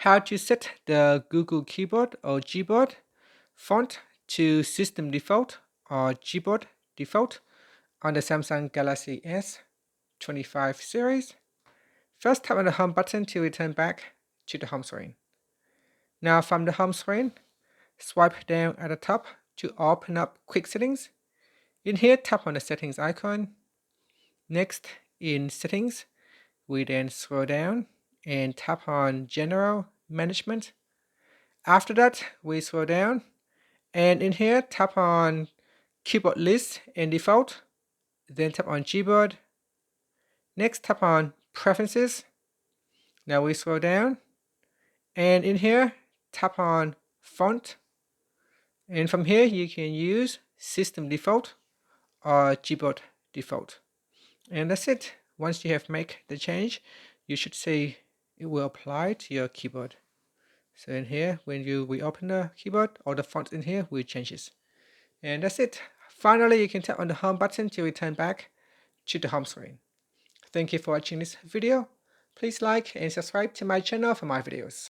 how to set the Google Keyboard or Gboard font to system default or Gboard default on the Samsung Galaxy S25 series. First, tap on the home button to return back to the home screen. Now from the home screen, swipe down at the top to open up Quick Settings. In here, tap on the Settings icon. Next, in Settings, we then scroll down and tap on General Management. After that, we scroll down and in here, tap on Keyboard List and Default. Then tap on Gboard. Next, tap on Preferences. Now we scroll down and in here, tap on Font. And from here, you can use System Default or Gboard Default. And that's it. Once you have made the change, you should see it will apply to your keyboard. So in here, when you reopen the keyboard, all the fonts in here will change. And that's it. Finally, you can tap on the home button to return back to the home screen. Thank you for watching this video. Please like and subscribe to my channel for more videos.